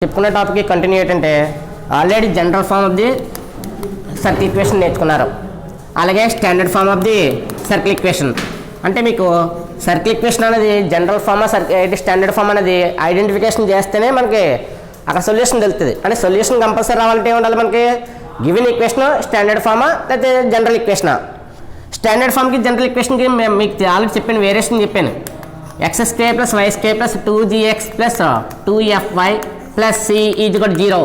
చెప్పుకునే topic continue ఏంటంటే already general form of the circle equation నేర్చుకున్నారు. అలాగే standard form of the circle equation అంటే మీకు సర్కిల్ ఈక్వేషన్ అనేది జనరల్ ఫామ్ స్టాండర్డ్ ఫామ్ అనేది ఐడెంటిఫికేషన్ చేస్తేనే మనకి అక్కడ సొల్యూషన్ తెలుస్తుంది. అంటే సొల్యూషన్ కంపల్సరీ రావాలంటే ఏముండాలి మనకి గివెన్ ఈక్వేషన్ స్టాండర్డ్ ఫామా లేకపోతే జనరల్ ఈక్వేషనా. స్టాండర్డ్ ఫామ్కి జనరల్ ఈక్వేషన్కి మీకు ఆల్రెడీ చెప్పాను, వేరియేషన్ చెప్పాను. X square plus y square plus 2gx plus 2fy plus c is equal 0.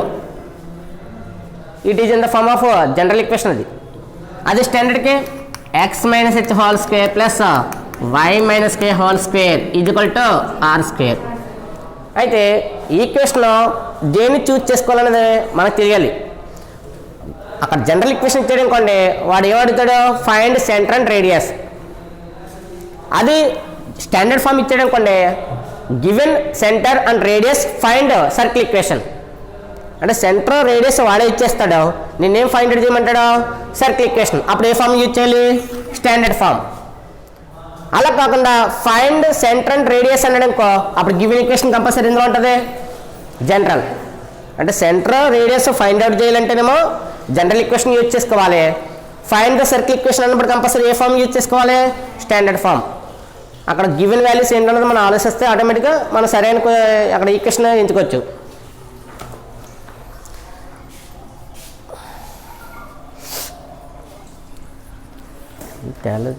It is in the form of general equation. అది స్టాండర్డ్కి x minus h whole square plus y minus k whole square is equal to r square. అయితే ఈ ఈక్వేషన్లో దేన్ని choose చేసుకోవాలనేది మనకు తెలియాలి. అక్కడ general equation ఇచ్చాడు అనుకోండి, వాడు ఏమడుగుతాడు ఫైండ్ సెంటర్ అండ్ రేడియస్. అది స్టాండర్డ్ ఫామ్ ఇచ్చాడు అనుకోండి, given centre and radius find circle equation. అంటే సెంటర్ రేడియస్ వాడే ఇచ్చేస్తాడు, నేనేం ఫైండ్ అవుట్ చేయమంటాడు సర్కిల్ ఈక్వేషన్. అప్పుడు ఏ ఫామ్ యూజ్ చేయాలి స్టాండర్డ్ ఫామ్. అలా కాకుండా ఫైండ్ సెంటర్ అండ్ రేడియస్ అన్నాడు అనుకో, అప్పుడు గివెన్ ఈక్వేషన్ కంపల్సరీ ఎందులో ఉంటుంది జనరల్. అంటే సెంటర్ రేడియస్ ఫైండ్ అవుట్ చేయాలంటేనేమో జనరల్ ఈక్వేషన్ యూజ్ చేసుకోవాలి. ఫైండ్ ద సర్కిల్ ఈక్వేషన్ అన్నప్పుడు కంపల్సరీ ఏ ఫామ్ యూజ్ చేసుకోవాలి స్టాండర్డ్ ఫామ్. అక్కడ గివెన్ వాల్యూస్ ఏంటన్నది మనం ఆలోచిస్తే ఆటోమేటిక్గా మనం సరైన అక్కడ ఈక్వేషన్ ఎంచుకోవచ్చు.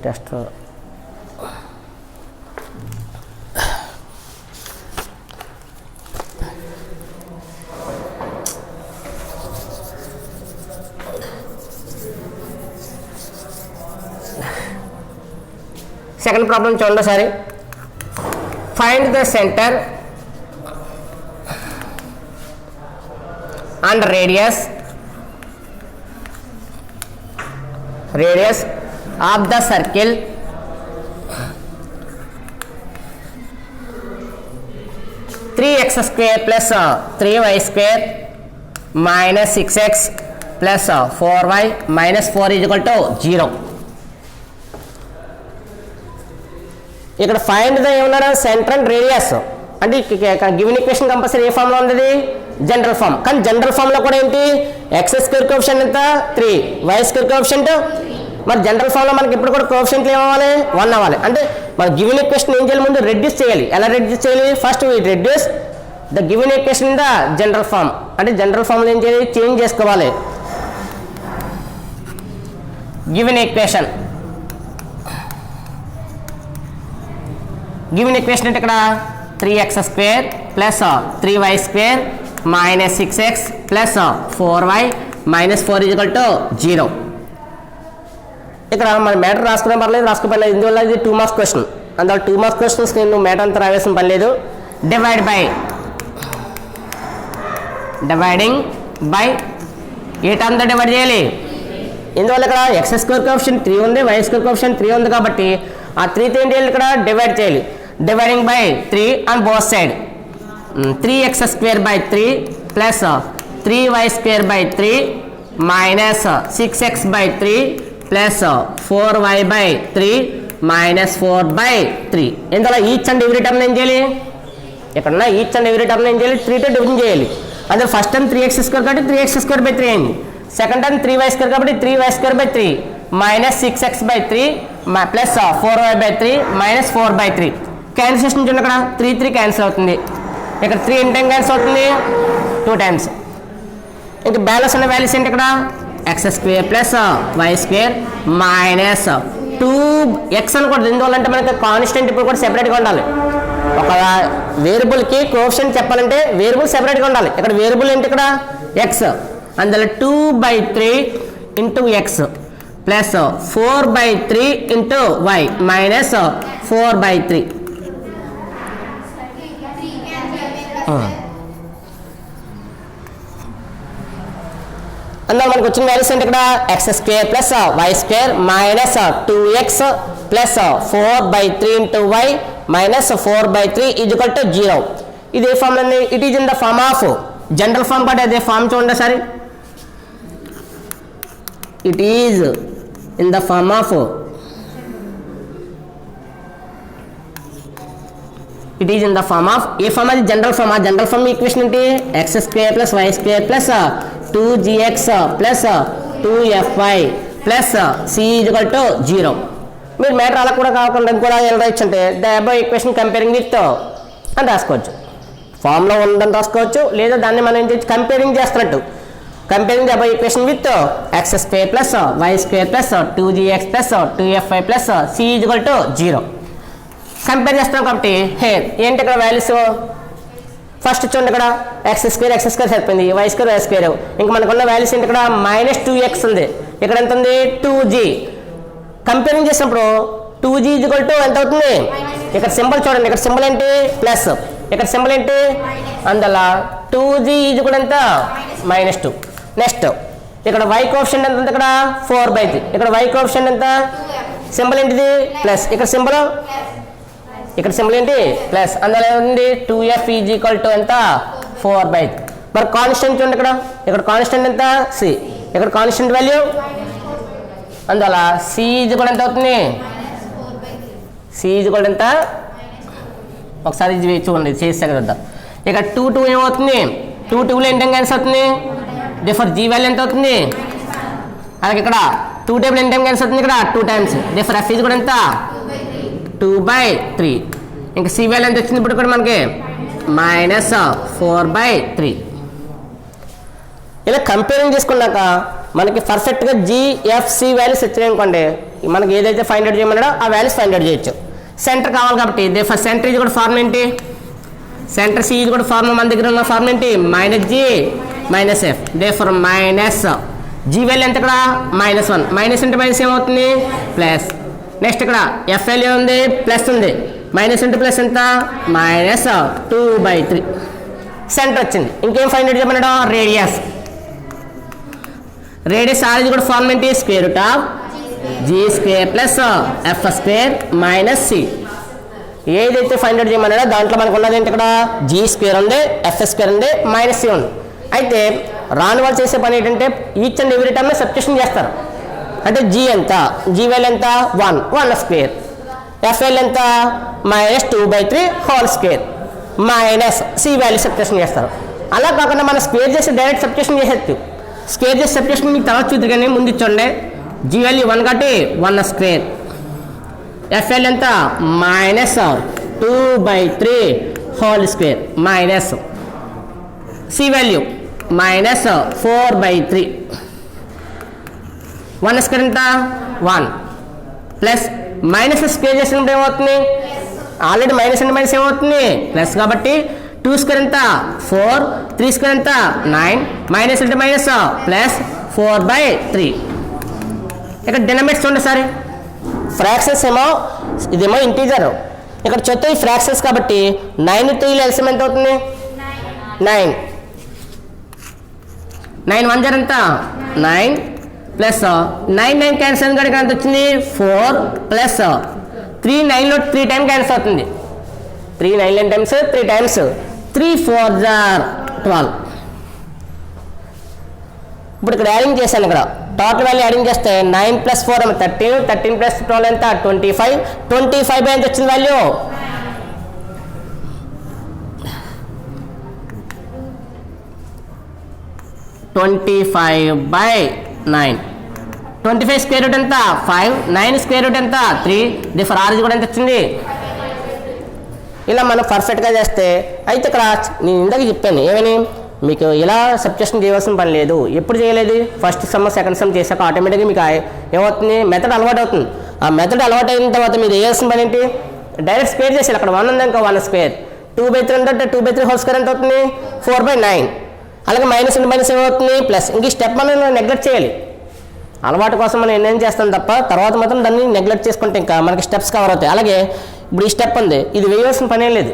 టెస్ట్ సెకండ్ ప్రాబ్లం చూడండి ఒకసారి. Find the centre and radius of the circle three X square plus 3y square minus 6x plus 4y minus 4 is equal to 0. ఇక్కడ ఫైండ్ ద ఏమన్నాడు సెంటర్ అండ్ రేడియస్. అంటే given equation compulsory ఏ ఫామ్లో ఉంది general form. కానీ general ఫామ్లో కూడా ఏంటి x square coefficient ఎంత 3, వై స్క్వేర్ కోఎఫిషియంట్. మరి జనరల్ ఫామ్లో మనకి ఇప్పుడు కూడా కోఎఫిషియంట్లు ఏమవ్వాలి 1 అవ్వాలి. అంటే మన గివెన్ ఈక్వేషన్ ఏం చేయాలి ముందు రెడ్యూస్ చేయాలి. ఎలా రెడ్యూస్ చేయాలి first we reduce the given equation in the general form. అంటే జనరల్ ఫామ్లో ఏం చేయాలి చేంజ్ చేసుకోవాలి. గివెన్ ఈక్వేషన్ అంటే ఇక్కడ 3x square plus 3y square minus 6x plus 4y minus 4 is equal to 0. ఇక్కడ మన మ్యాటర్ రాసుకునే పర్లేదు, రాసుకోపర్లేదు. ఇందువల్ల ఇది 2 మార్క్స్ క్వశ్చన్. అందువల్ల 2 మార్క్స్ క్వశ్చన్స్ నేను మ్యాటర్ అంతా రావేసిన పని లేదు. డివైడింగ్ బై ఏ టర్మ్తో డివైడ్ చేయాలి. ఇందువల్ల ఇక్కడ ఎక్స్ స్క్వేర్ కోఎఫిషియంట్ 3 ఉంది, వై స్క్వేర్ కోఎఫిషియంట్ 3 ఉంది కాబట్టి ఆ 3తో ఏం చేయాలి ఇక్కడ డివైడ్ చేయాలి. Dividing by 3 on both side. 3x square by 3 plus 3y square by 3 minus 6x by 3 plus 4y by 3 minus 4 by 3. ఇందులో ఈచ్ అండ్ ఎవ్రీ టర్మ్ ఏం చేయాలి, ఇక్కడ ఈచ్ అండ్ ఎవ్రీ టర్మ్ ఏం చేయాలి 3తో డివిజన్ చేయాలి. అందులో ఫస్ట్ టర్మ్ 3x స్క్వేర్ కాబట్టి 3x square by 3 అయింది. సెకండ్ టర్మ్ 3y స్క్వేర్ కాబట్టి 3y square by 3 minus 6x by 3 plus 4y by 3 minus 4 by 3. Cancellation చూడండి, ఇక్కడ 3 క్యాన్సిల్ అవుతుంది. ఇక్కడ 3 ఎన్ని టైం క్యాన్సిల్ అవుతుంది 2 టైమ్స్. ఇంకా బ్యాలెన్స్ ఉన్న వాల్యూస్ ఏంటి ఇక్కడ x square plus y square minus 2x అనకూడదు. ఎందువల్లంటే మనకి కాన్స్టెంట్ ఇప్పుడు కూడా సెపరేట్గా ఉండాలి. ఒక వేరియబుల్కి కోఎఫిషియంట్ చెప్పాలంటే వేరియబుల్ సెపరేట్గా ఉండాలి. ఇక్కడ వేరియబుల్ ఏంటి ఇక్కడ ఎక్స్, అందులో 2/3 into x plus 4/3 into y minus 4/3. అందులో మనకు వచ్చిన వాల్యూస్ ఏంటి ఇక్కడ x square plus y square minus 2x plus 4/3 into y minus 4/3 is equal to 0. ఇది ఏ ఫామ్ అండి, it is in the form of general form. But అదే form చూడండి సరే, it is in the form of it is in the form of a form అది general form. ఆ general form equation ఏంటి? X square plus y square plus 2gx plus 2fy plus c equal to 0. మీరు matter అలా కూడా కాకుండా కూడా ఎలా రాయొచ్చు అంటే the above equation comparing with అని రాసుకోవచ్చు. ఫామ్లో ఉందని రాసుకోవచ్చు, లేదా దాన్ని మనం ఏం చేయొచ్చు, కంపేరింగ్ చేస్తున్నట్టు comparing the above equation with x square plus y square plus 2gx plus 2fy plus c equal to 0 compare చేస్తాం. కాబట్టి హే ఏంటి ఇక్కడ వాల్యూస్? ఫస్ట్ చూడండి, ఇక్కడ ఎక్స్ స్క్వేర్ సరిపోయింది, వై స్క్వేర్. ఇంకా మనకున్న వాల్యూస్ ఏంటి? ఇక్కడ -2x ఉంది, ఇక్కడ ఎంత ఉంది? 2g. కంపేరింగ్ చేసినప్పుడు 2g ఈజ్వల్ టు ఎంత అవుతుంది? ఇక్కడ సింబల్ చూడండి, ఇక్కడ సింబల్ ఏంటి? ప్లస్, ఇక్కడ సింబల్ ఏంటి? అందువల్ల 2g ఈజ్వల్ ఎంత? -2. నెక్స్ట్ ఇక్కడ y కోఎఫిషియంట్ ఎంత ఉంది? ఇక్కడ 4/3. ఇక్కడ y కోఎఫిషియంట్ ఎంత? సింబల్ ఏంటిది? ప్లస్. ఇక్కడ సింబల్ ఏంటి? ప్లస్. అందులో ఉంది 2f ఈజ్ ఈక్వల్ టు ఎంత? 4/3. మరి కాన్స్టెంట్ చూడండి, ఇక్కడ కాన్స్టెంట్ ఎంత? c. ఇక్కడ కాన్స్టెంట్ వాల్యూ అందువల్ల c ఈజ్ ఈక్వల్ ఎంత అవుతుంది? c ఈజ్ ఈక్వల్ ఎంత? ఒకసారి ఇది చూడండి, చేస్తే కదా. ఇక్కడ 2 ఏమవుతుంది? 2 లో ఎంత క్యాన్సిల్ అవుతుంది? డిఫర్ g వాల్యూ ఎంత అవుతుంది? అలాగే ఇక్కడ 2 టేబుల్ ఎంత క్యాన్సిల్ అవుతుంది? ఇక్కడ 2 టైమ్స్. డిఫర్ f ఈజ్ కూడా ఎంత? 2/3. ఇంకా సి వాల్యూ ఎంత వచ్చింది? ఇప్పుడు కూడా మనకి -4/3. ఇలా కంపేరింగ్ చేసుకున్నాక మనకి పర్ఫెక్ట్గా జిఎఫ్సి వాల్యూస్ వచ్చినాయి అనుకోండి, మనకి ఏదైతే ఫైండ్ అవుట్ చేయమన్నాడో ఆ వాల్యూస్ ఫైండ్ అవుట్ చేయొచ్చు. సెంటర్ కావాలి కాబట్టి ఫస్ట్ సెంటర్ ఇది కూడా ఫార్ములా ఏంటి? సెంటర్ సి ఇది కూడా ఫార్ములా మన దగ్గర ఉన్న ఫార్ములా ఏంటి? -g -f. Therefore g value ఎంత? ఇక్కడ -1. మైనస్ అంటే మైనస్ ఏమవుతుంది? ప్లస్. నెక్స్ట్ ఇక్కడ ఎఫ్ వాల్యూ ఉంది, ప్లస్ ఉంది. మైనస్ ఇంటూ ప్లస్ ఎంత? -2/3. సెంటర్ వచ్చింది. ఇంకేం ఫైండ్ అవుట్ చేయమన్నాడు? రేడియస్. రేడియస్ ఆర్ ఇది కూడా ఫార్ములా ఏంటి? Square root of g² plus f² - c. ఏదైతే ఫైండ్ అవుట్ చేయమన్నాడో దాంట్లో మనకు ఉన్నది ఏంటి? ఇక్కడ g² ఉంది, f² ఉంది, -c ఉంది. అయితే రాని వాళ్ళు చేసే పని ఏంటంటే each and every time substitution చేస్తారు. అంటే g ఎంత? g వాల్యూ ఎంత? 1² f వాల్యూ ఎంత? -2/3 whole square minus c value substitution చేస్తారు. అలా కాకుండా మనం స్క్వేర్ చేసి డైరెక్ట్ సబ్స్టిట్యూషన్ చేసేది. స్క్వేర్ చేసి సబ్స్టిట్యూషన్ మీకు తర్వాత చూద్దరు, కానీ ముందు ఇచ్చండి. g వాల్యూ 1 కాబట్టి 1² f వాల్యూ ఎంత? -2/3 whole square minus c value -4/3. 1² ఎంత? 1 ప్లస్ మైనస్ స్క్వేర్ చేసినప్పుడు ఏమవుతుంది? ఆల్రెడీ మైనస్ అంటే మైనస్ ఏమవుతుంది? ప్లస్. కాబట్టి 2² ఎంత? 4, 3² ఎంత? 9, మైనస్ అంటే మైనస్ ప్లస్ 4/3. ఇక్కడ డినామినేట్స్ చూడండి సరే. ఫ్రాక్షన్స్ ఏమో ఇదేమో ఇంటీజర్, ఇక్కడ చూస్తే ఈ ఫ్రాక్షన్స్ కాబట్టి 9 3 ఎల్సిఎం ఎంత అవుతుంది? 9. 9 1 0 ఎంత? 9 ప్లస్ 9 క్యాన్సల్ కనుక ఎంత వచ్చింది? 4 ప్లస్ 3 9లో 3 టైమ్ క్యాన్సల్ అవుతుంది. 3 9 టైమ్స్ 3 టైమ్స్ 3 4 12. ఇప్పుడు ఇక్కడ యాడింగ్ చేశాను. ఇక్కడ టోటల్ వాల్యూ యాడింగ్ చేస్తే 9 + 4 13, 13 + 12 ఎంత? 25. 25 ఎంత వచ్చింది వాల్యూ? 25/9. 25 స్క్వేర్ రూట్ ఎంత? 5. 9 స్క్వేర్ రూట్ ఎంత? 3. డిఫర్ ఆర్ కూడా ఎంత వచ్చింది? ఇలా మనం పర్ఫెక్ట్గా చేస్తే అయితే ఇక్కడ నేను ఇందాక చెప్పాను ఏమని, మీకు ఇలా సబ్స్టిట్యూషన్ చేయవలసిన పని లేదు. ఎప్పుడు చేయలేదు? ఫస్ట్ సమ్ సెకండ్ సమ్ చేశాక ఆటోమేటిక్గా మీకు ఏమవుతుంది? మెథడ్ అలవాటు అవుతుంది. ఆ మెథడ్ అలవాటు అయిన తర్వాత మీరు చేయాల్సిన పని ఏంటి? డైరెక్ట్ స్క్వేర్ చేసేయాలి. అక్కడ 1 ఉంది ఇంకా 1². 2/3 అంటే 2/3 హోల్ స్క్వేర్ ఎంత అవుతుంది? 4/9. అలాగే మైనస్ అంటే మైనస్ ఏమవుతుంది? ప్లస్. ఇంక ఈ స్టెప్ మనం నెగ్లెక్ట్ చేయాలి. అలవాటు కోసం మనం ఏం చేస్తాం తప్ప తర్వాత మాత్రం దాన్ని నెగ్లెక్ట్ చేసుకుంటే ఇంకా మనకి స్టెప్స్ కవర్ అవుతాయి. అలాగే ఇప్పుడు ఈ స్టెప్ ఉంది, ఇది వేయాల్సిన పని ఏం లేదు.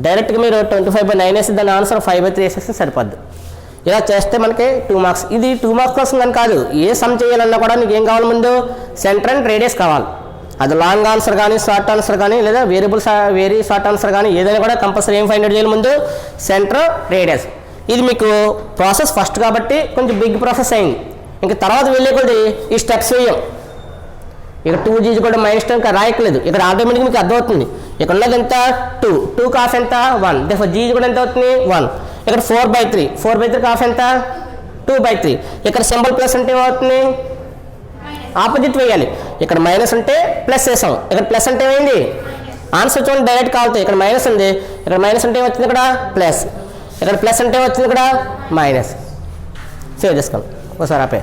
డైరెక్ట్గా మీరు 25/9 వేసి దాని ఆన్సర్ 5/3 వేసేస్తే సరిపోద్ది. ఇలా చేస్తే మనకి 2 మార్క్స్. ఇది 2 మార్క్స్ కోసం కానీ కాదు, ఏ సమ్ చేయాలన్నా కూడా నీకు ఏం కావాలి? ముందు సెంటర్ అండ్ రేడియస్ కావాలి. అది లాంగ్ ఆన్సర్ కానీ షార్ట్ ఆన్సర్ కానీ లేదా వెరీ షార్ట్ ఆన్సర్ కానీ ఏదైనా కూడా కంపల్సరీ ఏం ఫైండ్ అవుట్ చేయాలి? ముందు సెంటర్ రేడియస్. ఇది మీకు ప్రాసెస్ ఫస్ట్ కాబట్టి కొంచెం బిగ్ ప్రాసెస్ అయింది. ఇంకా తర్వాత వెళ్ళే కొద్ది ఈ స్టెప్స్ వేయం. ఇక్కడ 2g కూడా -2 ఇంకా రాయట్లేదు. ఇక్కడ ఆటోమేటిక్ మీకు అర్థమవుతుంది. ఇక్కడ ఉన్నది ఎంత 2 కాఫ్ ఎంత 1, దేర్ఫోర్ g కూడా ఎంత అవుతుంది 1. ఇక్కడ 4/3 కాఫ్ ఎంత 2/3. ఇక్కడ సింబల్ ప్లస్ అంటే ఏమవుతుంది ఆపోజిట్ వేయాలి. ఇక్కడ మైనస్ అంటే ప్లస్ వేసాం, ఇక్కడ ప్లస్ అంటే ఏమైంది ఆన్సర్ చూడండి డైరెక్ట్ కావాలి. ఇక్కడ మైనస్ ఉంది, ఇక్కడ మైనస్ అంటే వచ్చింది ఇక్కడ ప్లస్, ఇక్కడ ప్లస్ అంటే వచ్చింది ఇక్కడ మైనస్. సేవ్ చేసుకోండి ఒకసారి ఆపే.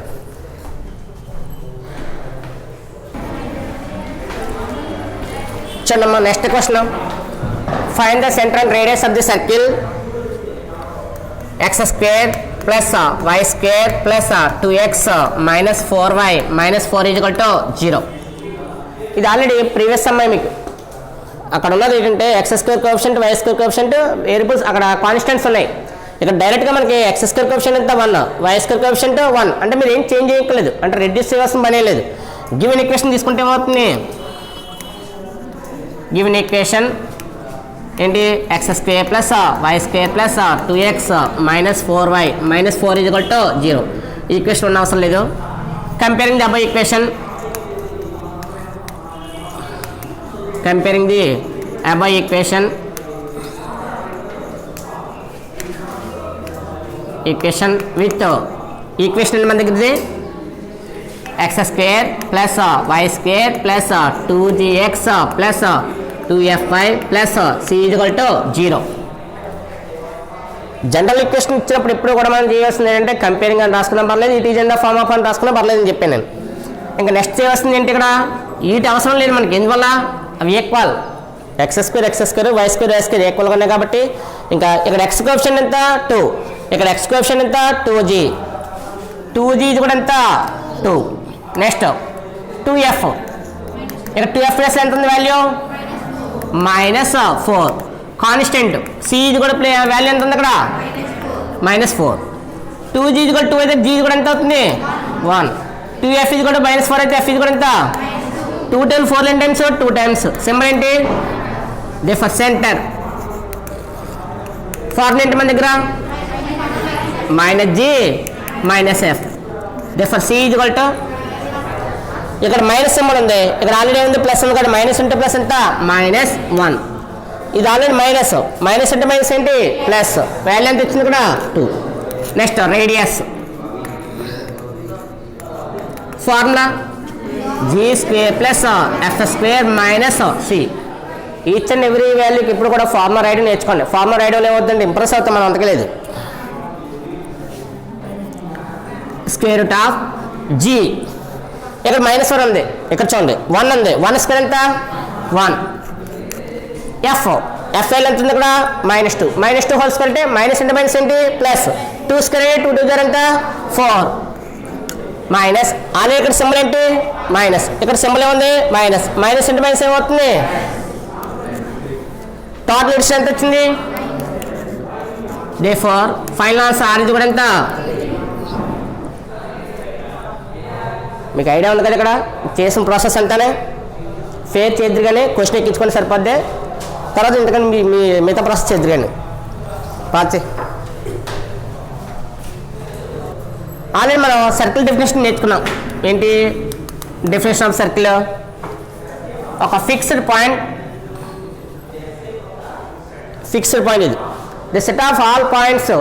చూడమ్మా next question. Find the centre and radius of the circle x² plus y² plus 2x minus 4y minus 4 = 0. ఇది ఆల్రెడీ ప్రీవియస్ అమ్మాయి మీకు అక్కడ ఉన్నది ఏంటంటే x² coefficient y² coefficient variables అక్కడ కాన్స్టెంట్స్ ఉన్నాయి. ఇక్కడ డైరెక్ట్గా మనకి x² కోఎఫిషియంట్ ఎంత 1, y² కోఎఫిషియంట్ 1 అంటే మీరు ఏం చేంజ్ చేయక్కర్లేదు, అంటే రెడ్యూస్ చేయాల్సిన పనే లేదు. గివెన్ ఈక్వేషన్ తీసుకుంటే ఏమవుతుంది, గివెన్ ఈక్వేషన్ ఏంటి x² plus y² plus 2x minus 4y minus 4 = 0. Equation ఉన్న అవసరం లేదు. Comparing the above equation, comparing the above equation with equation మన దగ్గర x² plus y² plus 2gx plus 2fy plus c = 0. General equation ఇచ్చినప్పుడు ఇప్పుడు కూడా మనం చేయాల్సింది ఏంటంటే కంపేరింగ్ అని రాసుకున్నా పర్లేదు, it is in the form of అని రాసుకున్నా పర్లేదు అని చెప్పాను నేను. ఇంకా నెక్స్ట్ చేయాల్సింది ఏంటి, ఇక్కడ వీటి అవసరం లేదు మనకి. ఎందువల్ల అవి ఈక్వల్, x² y² ఈక్వల్గా ఉన్నాయి కాబట్టి ఇంకా ఇక్కడ x కోఎఫిషియంట్ ఎంత 2, ఇక్కడ x కోఎఫిషియంట్ ఎంత 2g ఇది కూడా ఎంత 2. నెక్స్ట్ 2f, ఇక్కడ 2f ప్లస్ ఎంత ఉంది వాల్యూ -4. కాన్స్టెంట్ c ఇది కూడా వాల్యూ ఎంత ఉంది ఇక్కడ -4. 2g ఇది కూడా 2 అయితే g ఇది కూడా ఎంత అవుతుంది 1. 2f ఇది కూడా -4 అయితే f ఇది కూడా ఎంత 2 times 4 times 2 times. సింబల్ ఏంటి, దేర్ఫోర్ సెంటర్ ఫార్ములా ఏంటి మన దగ్గర -g -f. దేర్ఫోర్ c ఇది కూడా ఇక్కడ మైనస్ సింబల్ ఉంది, ఇక్కడ ఆల్రెడీ ఉంది ప్లస్ ఉంది కదా, మైనస్ ఉంటే ప్లస్ ఎంత -1. ఇది ఆల్రెడీ మైనస్ అంటే మైనస్ ఏంటి ప్లస్, వాల్యూ ఎంత వచ్చింది ఇక్కడ 2. Next radius formula g² plus f² minus c. Each and every వాల్యూకి ఇప్పుడు కూడా ఫార్ములా రాయడం నేర్చుకోండి. ఫార్ములా రాయడం ఏమవుతుందంటే ఇంప్రెస్ అవుతాం మనం, అంతకలేదు. √g ఇక్కడ -4 ఉంది, ఇక్కడ చూడండి 1 ఉంది, 1² ఎంత 1. f వాల్యూ ఎంత ఉంది ఇక్కడ -2 -2² అంటే మైనస్ అంటే మైనస్ ఏంటి ప్లస్, 2² 2 2 ఎంత 4 మైనస్. అలాగే ఇక్కడ సింబల్ ఏంటి మైనస్, ఇక్కడ సింబల్ ఏముంది మైనస్ అంటే మైనస్ ఏమవుతుంది, టోటల్ డిస్టెన్స్ ఎంత వచ్చింది. దేర్ఫోర్ ఫైనల్ ఆన్సర్ r ఇది కూడా ఎంత, మీకు ఐడియా ఉంది కదా. ఇక్కడ చేసిన ప్రాసెస్ అంతానే ఫేర్ చేద్దరు కానీ క్వశ్చన్ ఎక్కించుకొని సరిపోద్ది, తర్వాత ఎందుకని మీ మిగతా ప్రాసెస్ చేద్దరు కానీ పాచే. ఆల్రెడీ మనం సర్కిల్ డెఫినేషన్ నేర్చుకున్నాం. ఏంటి డెఫినేషన్ ఆఫ్ సర్కిల్, ఒక ఫిక్స్డ్ పాయింట్ ఇది the set of all points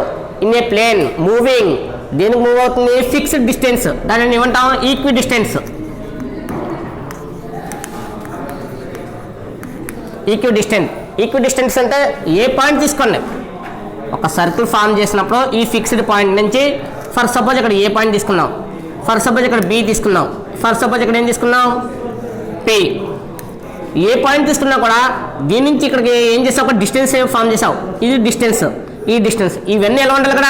in a plane moving. దేనికి మూవ్ అవుతుంది, ఫిక్స్డ్ డిస్టెన్స్, దానిని ఏమంటాం ఈక్వి డిస్టెన్స్. ఈక్వి డిస్టెన్స్ అంటే ఏ పాయింట్ తీసుకోండి, ఒక సర్కిల్ ఫామ్ చేసినప్పుడు ఈ ఫిక్స్డ్ పాయింట్ నుంచి ఫర్ సపోజ్ ఇక్కడ ఏ పాయింట్ తీసుకున్నాం, ఫర్ సపోజ్ ఇక్కడ బి తీసుకున్నాం, ఫర్ సపోజ్ ఇక్కడ ఏం తీసుకున్నాం పి. ఏ పాయింట్ తీసుకున్నా కూడా దీని నుంచి ఇక్కడికి ఏం చేసావు, ఒక డిస్టెన్స్ ఫామ్ చేసావు. ఇది డిస్టెన్స్, ఈ డిస్టెన్స్, ఇవన్నీ ఎలా ఉండాలి ఇక్కడ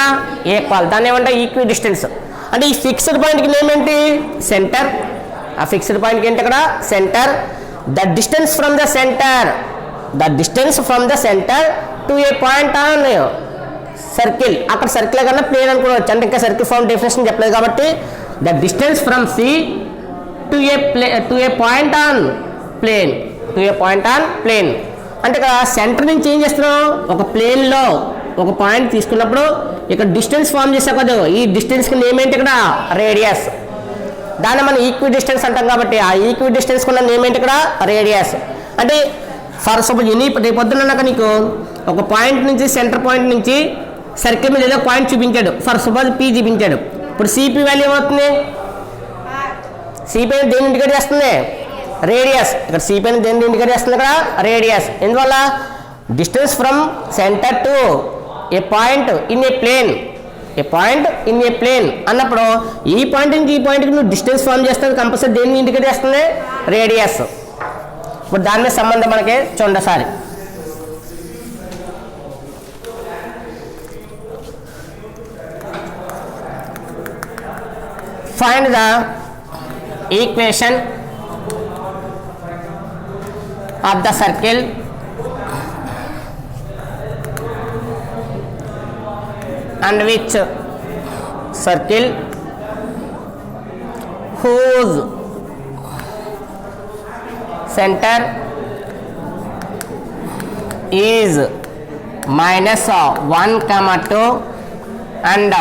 ఈక్వల్, దాన్ని ఏమంటారు ఈక్వి డిస్టెన్స్. అంటే ఈ ఫిక్స్డ్ పాయింట్కి నేమ్ ఏంటి సెంటర్. ఆ ఫిక్స్డ్ పాయింట్కి ఏంటి ఇక్కడ centre. The distance from the centre to a point on circle. అక్కడ సర్కిల్ కన్నా ప్లేన్ అనుకోవచ్చు, అంటే ఇంకా సర్కిల్ ఫామ్ డెఫినేషన్ చెప్పలేదు కాబట్టి the distance from c to a point on plane. అంటే ఇక్కడ సెంటర్ నుంచి ఏం చేస్తున్నాం, ఒక ప్లేన్లో ఒక పాయింట్ తీసుకున్నప్పుడు ఇక్కడ డిస్టెన్స్ ఫామ్ చేసా కదా, ఈ డిస్టెన్స్కి నేమ్ ఏంటి ఇక్కడ రేడియస్. దాన్ని మనం ఈక్వి డిస్టెన్స్ అంటాం కాబట్టి ఆ ఈక్వి డిస్టెన్స్ కున్న నేమ్ ఏంటి ఇక్కడ రేడియస్. అంటే ఫర్ సపోజ్ రేపు పొద్దున్నాక నీకు ఒక పాయింట్ నుంచి సెంటర్ పాయింట్ నుంచి సర్కిల్ మీద ఏదో పాయింట్ చూపించాడు, ఫర్ సపోజ్ పీ చూపించాడు. ఇప్పుడు సిపి వాల్యూ ఏమవుతుంది? సిపి దేన్ని ఇండికేట్ చేస్తుంది? రేడియస్. ఇక్కడ సిపి అని దేన్ని ఇండికేట్ చేస్తుంది? ఇక్కడ రేడియస్. ఎందువల్ల? Distance from centre to a point in a plane, a point in a plane అన్నప్పుడు ఈ పాయింట్ నుంచి ఈ పాయింట్కి నువ్వు డిస్టెన్స్ ఫార్మ్ చేస్తుంది, కంపల్సరీ దేన్ని ఇండికేట్ చేస్తుంది? రేడియస్. ఇప్పుడు దాని మీద సంబంధం మనకి చూడండి సారి. Find the equation of the circle and which circle whose center is minus 1, 2 and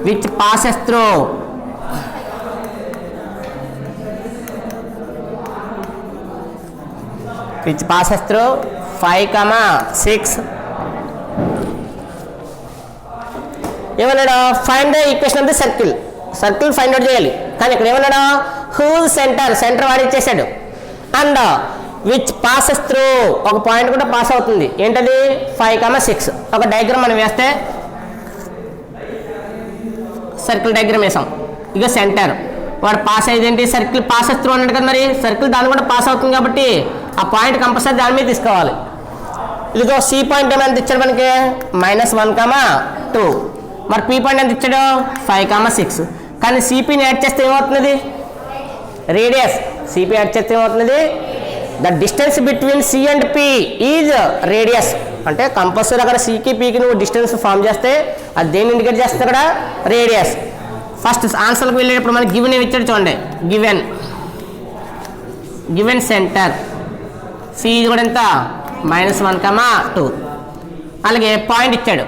which passes through 5, 6. ఏమన్నాడు? Find the equation of the circle. Circle find out చేయాలి. కానీ ఇక్కడ ఏమన్నాడు? హూజ్ సెంటర్ వాడు ఇచ్చేసాడు. అండ్ విచ్ పాసెస్ త్రూ ఒక point కూడా pass అవుతుంది. ఏంటది? 5, 6. ఒక డయాగ్రామ్ మనం వేస్తే సర్కిల్ డయాగ్రామ్ వేసాం. ఇక సెంటర్ వాడు పాస్ అయ్యేది ఏంటి? సర్కిల్ పాసెస్ త్రూ అన్నాడు కదా, మరి సర్కిల్ దాన్ని కూడా పాస్ అవుతుంది కాబట్టి ఆ పాయింట్ కంపల్సరీ దాని మీద తీసుకోవాలి. ఇదిగో సి పాయింట్ ఏమైనా ఇచ్చాడు మనకి? -1, 2. మరి పీ పాయింట్ ఎంత ఇచ్చాడు? 5, 6. కానీ సిపిని యాడ్ చేస్తే ఏమవుతుంది? రేడియస్. సిపి యాడ్ చేస్తే ఏమవుతుంది? The distance between c and p is radius. అంటే కంపల్సరీ అక్కడ సికి పీకి నువ్వు డిస్టెన్స్ ఫామ్ చేస్తే అది దేన్ని ఇండికేట్ చేస్తుంది? అక్కడ రేడియస్. ఫస్ట్ ఆన్సర్కి వెళ్ళేటప్పుడు మనకి గివెన్ ఏమి ఇచ్చాడు చూడండి. గివెన్ సెంటర్ సి కూడా ఎంత? -1, 2. అలాగే పాయింట్ ఇచ్చాడు.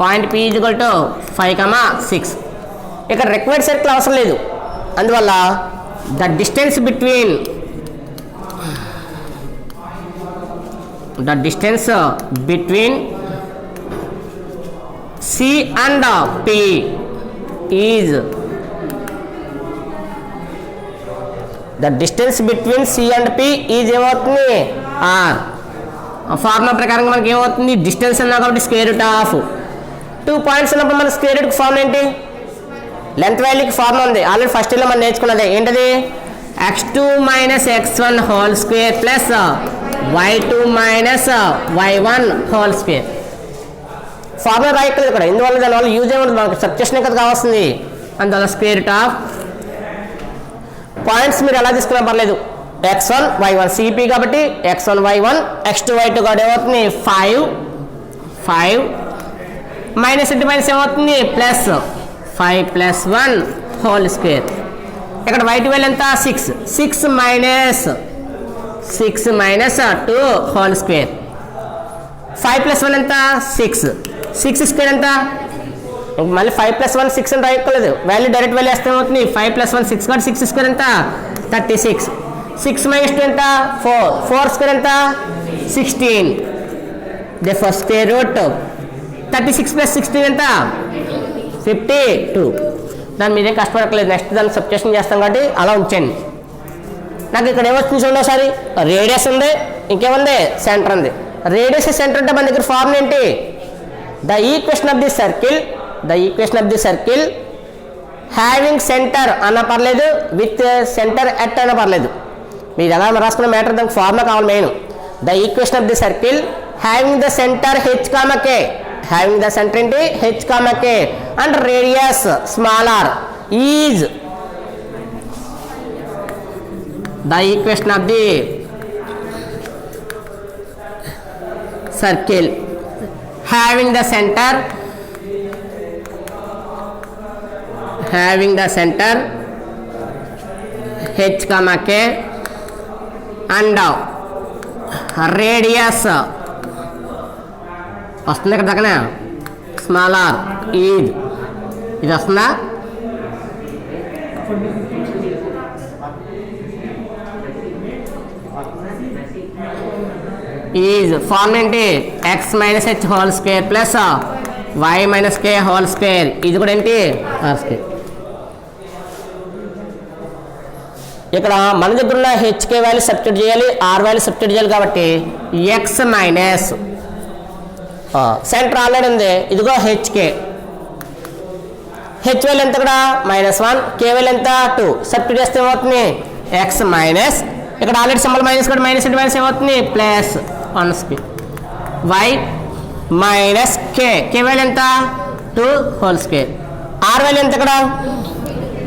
Point P is equal to 5, 6. ఇక్కడ రిక్వైర్డ్ సర్కిల్ అవసరం లేదు. అందువల్ల the distance between C and P is the distance between C and P is ఏమవుతుంది? R. ఫార్ములా ప్రకారంగా మనకి ఏమవుతుంది? డిస్టెన్స్ అన్నా కాబట్టి స్క్వేర్ రూట్ ఆఫ్ 2 పాయింట్స్ ఉన్నప్పుడు మన స్క్వేర్ రూట్కి ఫార్ములా ఏంటి? లెంత్ వాల్యూకి ఫార్ములా ఉంది ఆల్రెడీ ఫస్ట్ ఇయర్లో మనం నేర్చుకున్నదే. ఏంటది? x2 - x1 whole square plus y2 - y1 whole square. Formula రాయక్కలేదు ఇక్కడ. ఇందువల్ల దానివల్ల యూజ్ ఏముంటుంది? మనకు సబ్స్టిట్యూషన్ కదా కావాల్సింది. అందువల్ల స్క్వేర్ రూట్ ఆఫ్ పాయింట్స్ మీరు ఎలా తీసుకున్నా పర్లేదు. x1 y1 సిపి కాబట్టి x1 y1 x2 y2 కాబట్టి ఏమవుతుంది? 5 మైనస్ ఇంటి మైనస్ ఏమవుతుంది? Plus 5 + 1 whole square. ఇక్కడ y2 వాల్యూ ఎంత? 6 మైనస్ 2 హోల్ స్క్వేర్. 5 + 1 ఎంత? 6 స్క్వేర్ ఎంత? మళ్ళీ 5 + 1 6 అని రాయక్కలేదు. వాల్యూ డైరెక్ట్ వాల్యూ వేస్తే ఏమవుతుంది? 5 + 1 6 కాబట్టి 6 స్క్వేర్ ఎంత? 36. 6 - 2 ఎంత? 4 స్క్వేర్ ఎంత? 16. therefore square root 36 + 16 ఎంత? 52. దాని మీదే కష్టపడక్కలేదు. నెక్స్ట్ దాన్ని సబ్స్టిట్యూషన్ చేస్తాం కాబట్టి అలా ఉంచండి. నాకు ఇక్కడ ఏమొస్తుంది చూడండి ఒకసారి. రేడియస్ ఉంది, ఇంకేముంది? సెంటర్ ఉంది. రేడియస్ సెంటర్ అంటే మన దగ్గర ఫార్ములా ఏంటి? The equation of the circle having centre అన్న పర్లేదు, విత్ సెంటర్ ఎట్ అన్న పర్లేదు. మీరు ఎలా రాసుకున్న మ్యాటర్ దానికి ఫార్ములా కావాలి main. The equation of the circle having the centre h, k. Having the centre ఏంటి? h, k and radius small r is the equation of the circle having the center h, k and radius వస్తుంది ఇక్కడ దగ్గర small r is ఇది వస్తుందా? Is form ఏంటి? X minus h whole square plus y minus k whole square. ఇది కూడా ఏంటి? R square. ఇక్కడ మన దగ్గర ఉన్న హెచ్కే వాల్యూ సబ్స్టిట్యూట్ చేయాలి, ఆర్ వాల్యూ సబ్స్టిట్యూట్ చేయాలి కాబట్టి ఎక్స్ మైనస్ సెంటర్ ఆల్రెడీ ఉంది, ఇదిగో హెచ్కే. హెచ్ వాల్యూ ఎంత? ఇక్కడ -1, కే వాల్యూ ఎంత? 2. సబ్స్టిట్యూట్ చేస్తే ఏమవుతుంది? ఎక్స్ మైనస్, ఇక్కడ ఆల్రెడీ సింబల్ మైనస్ కూడా మైనస్ ఇంటి మైనస్ ఏమవుతుంది? Plus 1 square. Y minus k, k value ఎంత? 2 హోల్ స్క్వేర్. ఆర్ వాల్యూ ఎంత? ఇక్కడ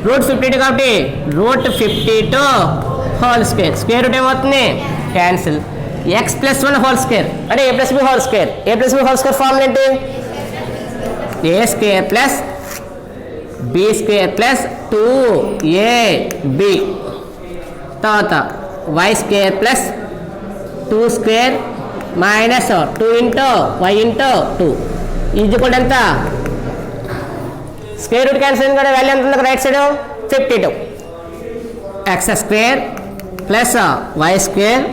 √52 కాబట్టి √52 హోల్ స్క్వేర్. స్క్వేర్ రూట్ ఏమవుతుంది? Cancel. X plus 1 whole square అంటే a plus b whole square. A plus b whole square formula ఏంటి? A square plus b square plus 2ab. తర్వాత y square plus 2 square minus 2 into y into 2 ఇది కూడా ఎంత? Square root cancel కూడా value ఎంత ఉంది? Right side 52. X square plus y square,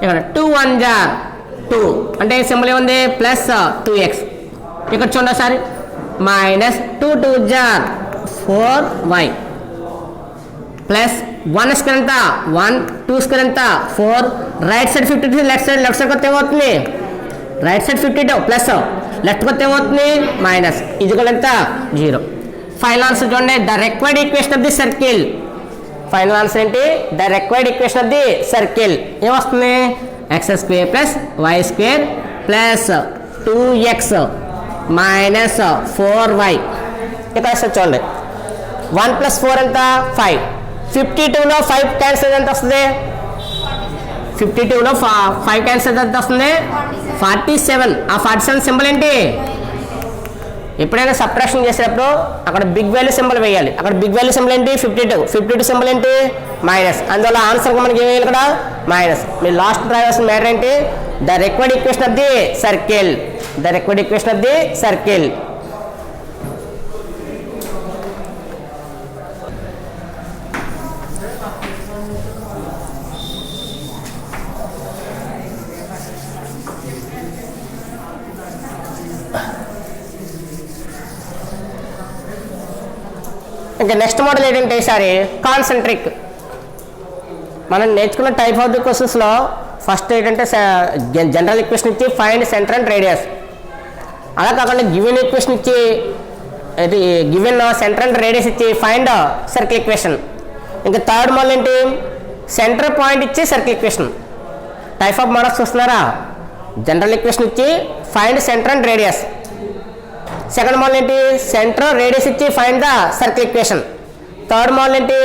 ఇక్కడ 2 1 jar 2 అంటే సింబల్ ఏముంది? Plus 2x. ఇక్కడ చూడండి ఒకసారి minus 2 2 jar 4y plus 1 square ఎంత? 1 2 స్క్వేర్ ఎంత? 4. రైట్ సైడ్ 52, లెఫ్ట్ సైడ్ కొత్త ఏమవుతుంది? రైట్ సైడ్ 52 ప్లస్ లెఫ్ట్ కొత్త ఏమవుతుంది? మైనస్. ఇది కూడా ఎంత? 0. ఫైనల్ ఆన్సర్ చూడండి, the required equation of the circle. Final answer ఏంటి? The required equation of the circle ఏమొస్తుంది? X square plus y square plus 2x minus 4y. ఇక్కడ చూడండి 1 + 4 ఎంత? 5. 52లో 5 క్యాన్సిల్ ఎంత వస్తుంది? 52లో 5 క్యాన్సిల్ ఎంత వస్తుంది? 47. ఆ 47 సింబల్ ఏంటి? ఎప్పుడైనా సబ్ట్రాక్షన్ చేసేటప్పుడు అక్కడ బిగ్ వాల్యూ సింబల్ వేయాలి. అక్కడ బిగ్ వాల్యూ సింబల్ ఏంటి? 52 సింబల్ ఏంటి? మైనస్. అందువల్ల ఆన్సర్ మనకి ఏం వేయాలి? ఇక్కడ మైనస్. మీరు లాస్ట్ డ్రా చేసిన మ్యాటర్ ఏంటి? The required equation of the circle. The required equation of the circle. ఇంకా నెక్స్ట్ మోడల్ ఏంటంటే ఈసారి కాన్సెంట్రిక్. మనం నేర్చుకున్న టైప్ ఆఫ్ ది క్వశ్చన్స్లో ఫస్ట్ ఏంటంటే జనరల్ ఈక్వేషన్ ఇచ్చి ఫైండ్ సెంటర్ అండ్ రేడియస్. అలా కాకుండా గివెన్ ఈక్వేషన్ ఇచ్చి ఇది గివెన్ సెంటర్ అండ్ రేడియస్ ఇచ్చి ఫైండ్ సర్కిల్ ఈక్వేషన్. ఇంకా థర్డ్ మోడల్ ఏంటి? సెంటర్ పాయింట్ ఇచ్చి circle equation. Type of models చూస్తున్నారా? జనరల్ ఈక్వేషన్ ఇచ్చి find centre and radius. Second model ఏంటి? సెంటర్ రేడియస్ ఇచ్చి find the circle equation. Third model ఏంటి?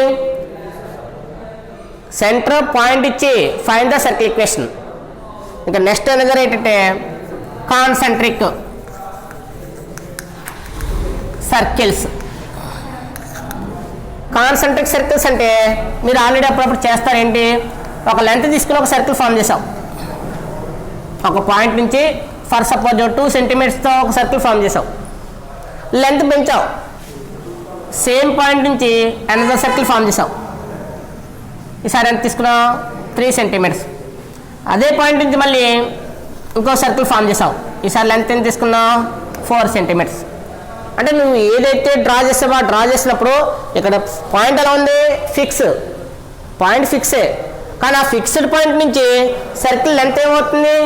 Centre point ఇచ్చి ఫైండ్ ద సర్కిల్ ఈక్వేషన్. ఇంకా next దగ్గర ఏంటంటే కాన్సెంట్రిక్ సర్కిల్స్. కాన్సెంట్రిక్ సర్కిల్స్ అంటే మీరు ఆల్రెడీ అప్పుడప్పుడు చేస్తారేంటి? ఒక లెంత్ తీసుకుని ఒక సర్కిల్ ఫామ్ చేసాం. ఒక పాయింట్ నుంచి ఫర్ సపోజ్ 2 సెంటీమీటర్స్తో ఒక సర్కిల్ ఫామ్ చేసాం. లెంత్ పెంచావు, సేమ్ పాయింట్ నుంచి అనదర్ సర్కిల్ ఫామ్ చేసాం. ఈసారి ఎంత తీసుకున్నావు? 3 సెంటీమీటర్స్. అదే పాయింట్ నుంచి మళ్ళీ ఇంకో సర్కిల్ ఫామ్ చేసావు. ఈసారి లెంత్ ఎంత తీసుకున్నావు? 4 సెంటీమీటర్స్. అంటే నువ్వు ఏదైతే డ్రా చేసావో ఆ డ్రా చేసినప్పుడు ఇక్కడ పాయింట్ ఎలా ఉంది? ఫిక్స్. పాయింట్ ఫిక్సే, కానీ ఆ ఫిక్స్డ్ పాయింట్ నుంచి సర్కిల్ లెంత్ ఏమవుతుంది?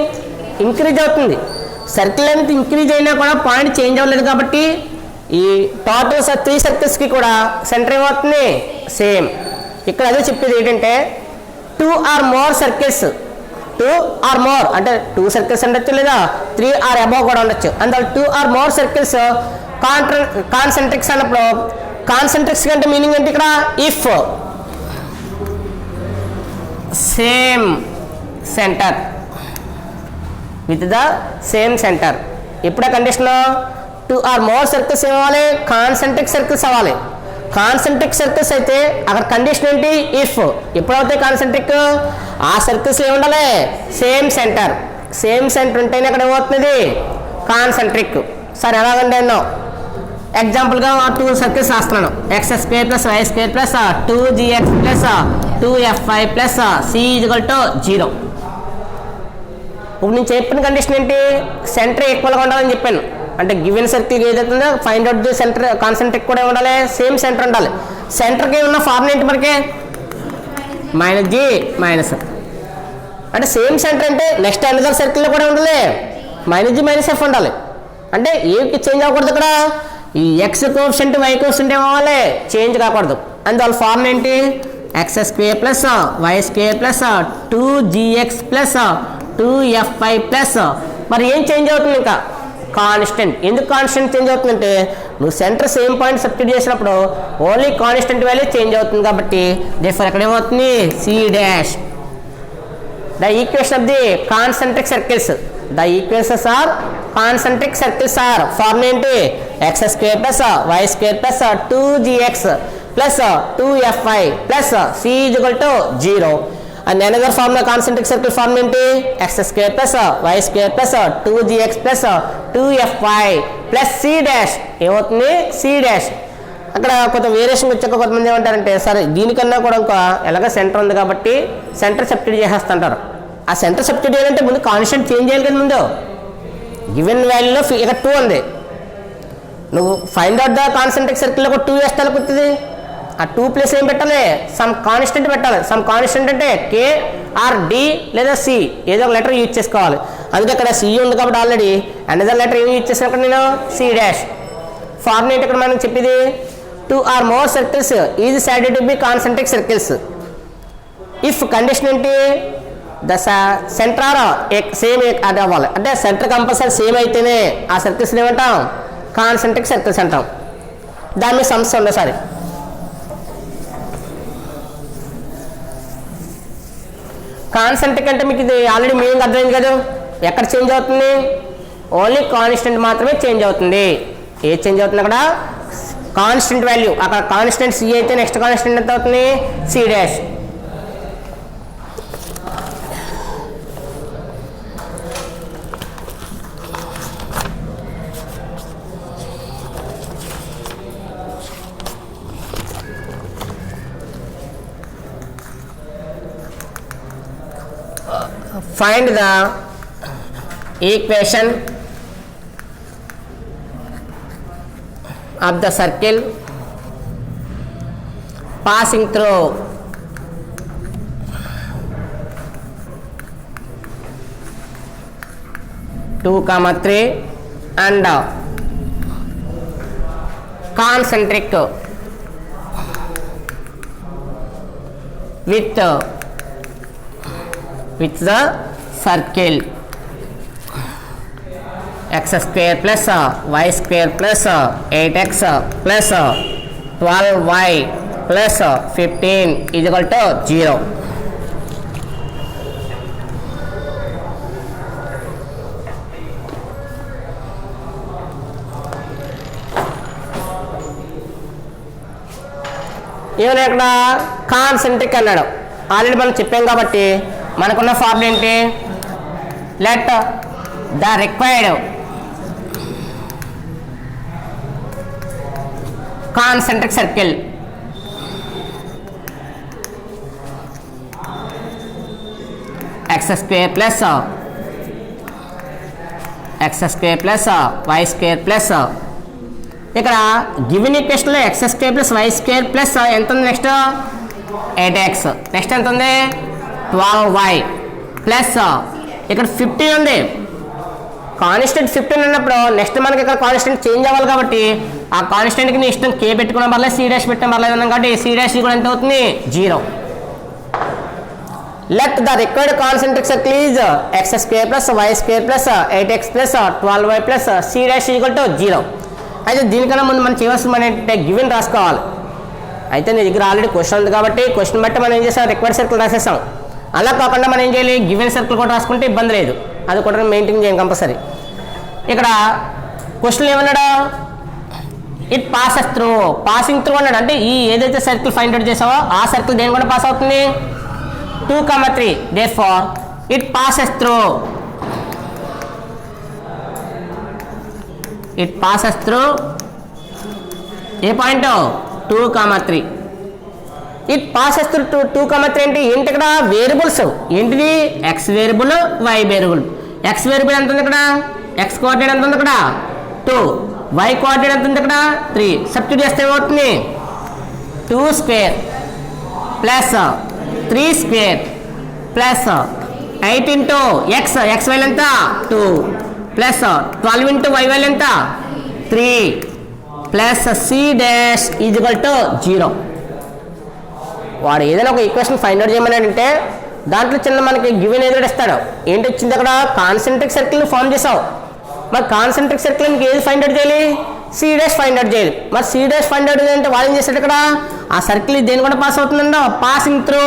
ఇంక్రీజ్ అవుతుంది. సర్కిల్ లెంత్ ఇంక్రీజ్ అయినా కూడా పాయింట్ చేంజ్ అవ్వలేదు కాబట్టి ఈ టోటల్ 3 సర్కిల్స్కి కూడా సెంటర్ ఏమవుతుంది? సేమ్. ఇక్కడ అదే చెప్పేది ఏంటంటే 2 or more circles, 2 or more అంటే 2 సర్కిల్స్ ఉండొచ్చు, లేదా 3 or above కూడా ఉండొచ్చు. అందువల్ల 2 or more సర్కిల్స్ కాన్సెంట్రిక్స్ అన్నప్పుడు కాన్సెంట్రిక్స్ అంటే మీనింగ్ ఏంటి? ఇక్కడ if same centre with the same centre. ఎప్పుడా కండిషన్లో 2 or more సర్కిల్స్ ఏమవ్వాలి? కాన్సెంట్రిక్ సర్కిల్స్ అవ్వాలి. కాన్సెంట్రిక్ సర్కిల్స్ అయితే అక్కడ కండిషన్ ఏంటి? ఇఫ్. ఎప్పుడవుతాయి కాన్సెంట్రిక్? ఆ సర్కిల్స్ ఏముండాలి? Same centre. సేమ్ సెంటర్ ఉంటేనే అక్కడ ఏమవుతుంది? కాన్సెంట్రిక్. సరే ఎలాగండి అన్నాం? ఎగ్జాంపుల్గా 2 సర్కిల్స్ రాస్తున్నాను. X square plus y square plus 2gx plus 2fy plus c equal to 0. ఇప్పుడు నేను చెప్పిన కండిషన్ ఏంటి? సెంటర్ ఈక్వల్గా ఉండాలని చెప్పాను. అంటే గివెన్ సర్కిల్ ఏదైతుందో find out the centre concentric కూడా ఉండాలి, సేమ్ సెంటర్ ఉండాలి. సెంటర్కి ఉన్న ఫార్ములా ఏంటి మనకి? -g minus. అంటే సేమ్ సెంటర్ అంటే నెక్స్ట్ అనదర్ సర్కిల్లో కూడా ఉండాలి -g -f ఉండాలి. అంటే ఏకి చేంజ్ అవ్వకూడదు. ఇక్కడ ఈ ఎక్స్ కోఎఫిషియంట్ వై కోఎఫిషియంట్ ఏమవ్వాలి? చేంజ్ కాకూడదు. అందువల్ల ఫార్ములా ఏంటి? X square plus y square plus 2gx plus 2fy plus మరి ఏం చేంజ్ అవుతుంది? ఇంకా కాన్స్టెంట్. ఎందుకు కాన్స్టెంట్ చేంజ్ అవుతుందంటే నువ్వు సెంటర్ సేమ్ పాయింట్ సబ్స్టిట్యూట్ చేసినప్పుడు ఓన్లీ కాన్స్టెంట్ వాల్యూ చేంజ్ అవుతుంది కాబట్టి దేర్ఫోర్ ఎక్కడ ఏమవుతుంది? C dash. The equation of the concentric circles. The equations are concentric circles are formula ఏంటి? X square plus y square plus 2gx plus 2fy plus c equal to 0. And another formula concentric circle formula ఏంటి? X square plus y square plus 2gx plus 2fy plus c dash. ఏమవుతుంది? C dash. అక్కడ కొంత variation వచ్చాక కొంతమంది ఏమంటారంటే సరే దీనికన్నా కూడా ఇంకా ఎలాగ సెంటర్ ఉంది కాబట్టి సెంటర్ సబ్స్టిట్యూట్ చేసేస్తుంటారు. ఆ సెంటర్ సబ్స్టిట్యూట్ చేయాలంటే ముందు కాన్స్టెంట్ చేంజ్ చేయాలి కదా. ముందు గివెన్ వాల్యూలో ఇక్కడ 2 ఉంది. నువ్వు ఫైండ్ అవుట్ ద కాన్సెంట్రిక్ సర్కిల్లో ఒక 2 వేస్తే కుతుంది. ఆ 2 ప్లస్ ఏం పెట్టాలి? సమ్ కాన్స్టెంట్ పెట్టాలి. సమ్ కాన్స్టెంట్ అంటే కే ఆర్ డి లేదా సి ఏదో ఒక లెటర్ యూజ్ చేసుకోవాలి. అందుకే ఇక్కడ సి ఉంది కాబట్టి ఆల్రెడీ అనదర్ లెటర్ ఏమి యూజ్ చేసిన నేను సి డాష్. ఫార్ములా ఏంటి ఇక్కడ మనం చెప్పేది? 2 or more circles is said to be concentric circles if condition ఏంటి? ద సెంటర్ సేమ్ అది అవ్వాలి. అంటే సెంటర్ కంపల్సరీ సేమ్ అయితేనే ఆ సర్కిల్స్ ఏమంటాం? కాన్సెంట్రిక్ సర్కిల్స్ అంటాం. దాని మీద సమస్య ఉంది. సరే కాన్సెంట్రిక్ అంటే మీకు ఇది ఆల్రెడీ మీనింగ్ అర్థమైంది కదా. ఎక్కడ చేంజ్ అవుతుంది? ఓన్లీ కాన్స్టెంట్ మాత్రమే చేంజ్ అవుతుంది. ఏ చేంజ్ అవుతుంది? అక్కడ కాన్స్టెంట్ వాల్యూ. అక్కడ కాన్స్టెంట్ సి అయితే నెక్స్ట్ కాన్స్టెంట్ ఎంత అవుతుంది? C dash. Find the equation of the circle passing through 2, 3 and concentric with the circle x square plus y square plus 8x plus 12y plus 15 is equal to 0. Even ఇక్కడ concentric అన్నాడు. Already మనం చెప్పాం కాబట్టి మనకున్న formula ఏంటి? Let the required concentric circle x square plus y square plus ఇక్కడ given ఈక్వేషన్లో x square plus y square plus ఎంత ఉంది? Next 8x. నెక్స్ట్ ఎంత ఉంది? 12y ప్లస్ ఇక్కడ 15 ఉంది. కాన్స్టెంట్ 15 ఉన్నప్పుడు నెక్స్ట్ మనకి ఇక్కడ కాన్స్టెంట్ చేంజ్ అవ్వాలి కాబట్టి ఆ కాన్స్టెంట్కి నీ ఇష్టం కే పెట్టుకున్న పర్లేదు, సి డాష్ పెట్టిన పర్లేదు అన్నాం కాబట్టి సి డాష్ కూడా ఎంత అవుతుంది? 0. Let the required concentric circle is x square plus y square plus 8x plus 12y plus c dash equal to 0. అయితే దీనికన్నా ముందు మనం చేయవలసిన మన గివెన్ రాసుకోవాలి. అయితే నీ దగ్గర ఆల్రెడీ క్వశ్చన్ ఉంది కాబట్టి క్వశ్చన్ బట్టి మనం ఏం చేస్తాం? రిక్వైర్డ్ సర్కిల్ రాసేస్తాం. అలా కాకుండా మనం ఏం చేయాలి? గివెన్ సర్కిల్ కూడా రాసుకుంటే ఇబ్బంది లేదు. అది కూడా మెయింటైన్ చేయండి కంపల్సరీ. ఇక్కడ క్వశ్చన్ ఏమన్నాడు? It passes through. Passing through అన్నాడు. అంటే ఈ ఏదైతే సర్కిల్ ఫైండ్ అవుట్ చేసావో ఆ సర్కిల్ దేని కూడా పాస్ అవుతుంది? 2, 3. Therefore it passes through. A point 2, 3. It passes through 2, 3 ఏంటి ఇక్కడ వేరియబుల్స్ ఏంటిది X variable why variable. X variable ఎంత ఉంది ఇక్కడ ఎక్స్ కోఆర్డినేట్ ఎంత ఉంది ఇక్కడ 2, వై కోఆర్డినేట్ ఎంత ఉంది ఇక్కడ 3. సబ్స్టిట్యూట్ చేస్తే ఏమవుతుంది 2 square plus 3 square plus 8 into x x value ఎంత 2 ప్లస్ 12 ఇంటూ వై వాల్యూ ఎంత 3 plus c dash is equal to 0. వాడు ఏదైనా ఒక ఈక్వేషన్ ఫైండ్ అవుట్ చేయమని అంటే దాంట్లో చిన్న మనకి గివెన్ ఏదో ఇస్తాడు. ఏంటి వచ్చింది అక్కడ కాన్సెంట్రిక్ సర్కిల్ ఫామ్ చేసావు. మరి కాన్సెంట్రిక్ సర్కిల్ మీకు ఏది ఫైండ్ అవుట్ చేయాలి సి డాష్ ఫైండ్ అవుట్ చేయాలి. మరి సి డాష్ ఫైండ్ అవుట్ చేయాలంటే వాళ్ళు ఏం చేస్తాడు ఇక్కడ ఆ సర్కిల్ దేని కూడా పాస్ అవుతుందండో పాసింగ్ త్రూ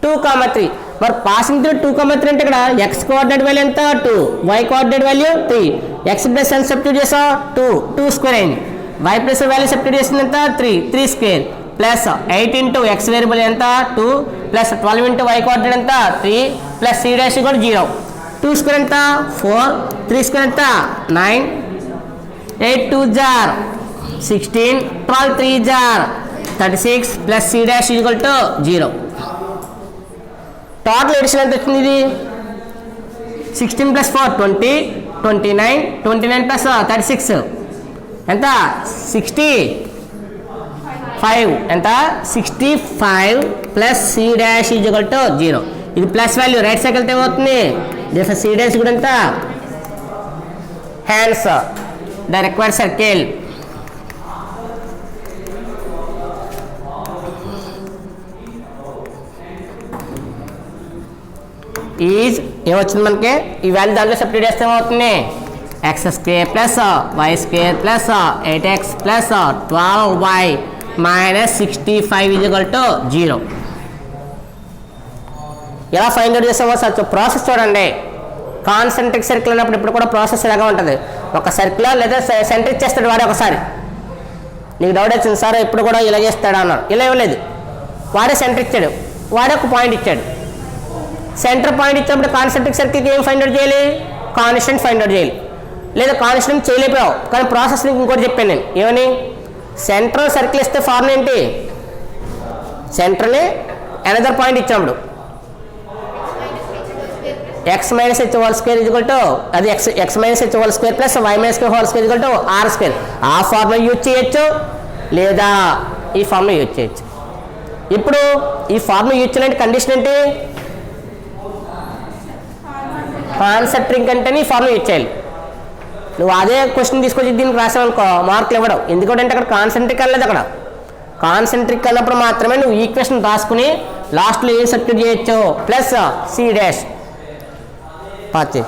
2, 3. మరి పాసింగ్ త్రూ 2, 3 అంటే ఇక్కడ ఎక్స్ కోఆర్డినేట్ వాల్యూ ఎంత 2, y coordinate value 3. X plus ఎంత సబ్స్టిట్యూట్ చేసావు 2 స్క్వేర్ అయింది. వై ప్లస్ వాల్యూ సబ్స్టిట్యూట్ చేసింది ఎంత 3 square plus 8 into X variable ఎంత 2 ప్లస్ 12 ఇంటూ వై కోఆర్డినేట్ ఎంత 3 ప్లస్ సి డాష్ కూడా 0. 2 స్క్వేర్ ఎంత 4, 3 స్క్వేర్ ఎంత 9, 8 2 జార్ 16, 12 3 జార్ 36 plus c dash equal to 0. Total addition ఎంత వచ్చింది ఇది 16 ప్లస్ 4 20, 29 ప్లస్ 36 ఎంత 65 ఎంత 65 plus c dash is equal to 0. ఇది ప్లస్ వాల్యూ రైట్ సైడ్ వెళ్తే ఏమవుతుంది దిస్ సి డాష్ కూడా ఎంత hence the required circle. Is ఏమొచ్చింది మనకి ఈ వాల్యూ దాంట్లో సబ్స్టిట్యూట్ చేస్తే ఏమవుతుంది x square plus y square plus 8x plus 12y minus 65 is equal to 0. ఎలా ఫైండ్ అవుట్ చేస్తామో సార్ ప్రాసెస్ చూడండి. కాన్సెంట్రిక్ సర్కిల్ అన్నప్పుడు ఇప్పుడు కూడా ప్రాసెస్ ఇలాగా ఉంటుంది. ఒక సర్కిల్ లేదా సెంటర్ ఇచ్చేస్తాడు వాడే ఒకసారి. నీకు డౌట్ వచ్చింది సార్ ఇప్పుడు కూడా ఇలా చేస్తాడా అన్నాడు. ఇలా ఇవ్వలేదు, వాడే సెంటర్ ఇచ్చాడు, వాడే ఒక పాయింట్ ఇచ్చాడు. సెంటర్ పాయింట్ ఇచ్చినప్పుడు కాన్సెంట్రిక్ సర్కిల్కి ఏం ఫైండ్ అవుట్ చేయాలి కాన్స్టెంట్ ఫైండ్ అవుట్ చేయాలి. లేదా కాన్స్టెంట్ చేయలేకపోయావు కానీ ప్రాసెస్ నీకు ఇంకోటి చెప్పాను నేను ఏమని సెంటర్ సర్కిల్ ఇస్తే ఫార్ములా ఏంటి సెంటర్ని అనదర్ పాయింట్ ఇచ్చినప్పుడు x minus h whole square equal to అది x minus h whole square plus y minus whole square equal to r square. ఆ ఫార్ములా యూజ్ చేయొచ్చు లేదా ఈ ఫార్ములా యూజ్ చేయొచ్చు. ఇప్పుడు ఈ ఫార్ములా యూజ్ చేయాలంటే కండిషన్ ఏంటి కాన్సెంట్రిక్ అంటేనే ఈ ఫార్ములా యూజ్ చేయాలి. నువ్వు అదే క్వశ్చన్ తీసుకొచ్చి దీనికి రాసావనుకో మార్కులు ఇవ్వడం. ఎందుకంటే అక్కడ కాన్సెంట్రిక్ అనలేదు. అక్కడ కాన్సెంట్రిక్ అన్నప్పుడు మాత్రమే నువ్వు ఈక్వేషన్ రాసుకుని లాస్ట్లో ఏం సబ్స్టిట్యూట్ చేయొచ్చు ప్లస్ సి డాష్ పాస్ చేయి.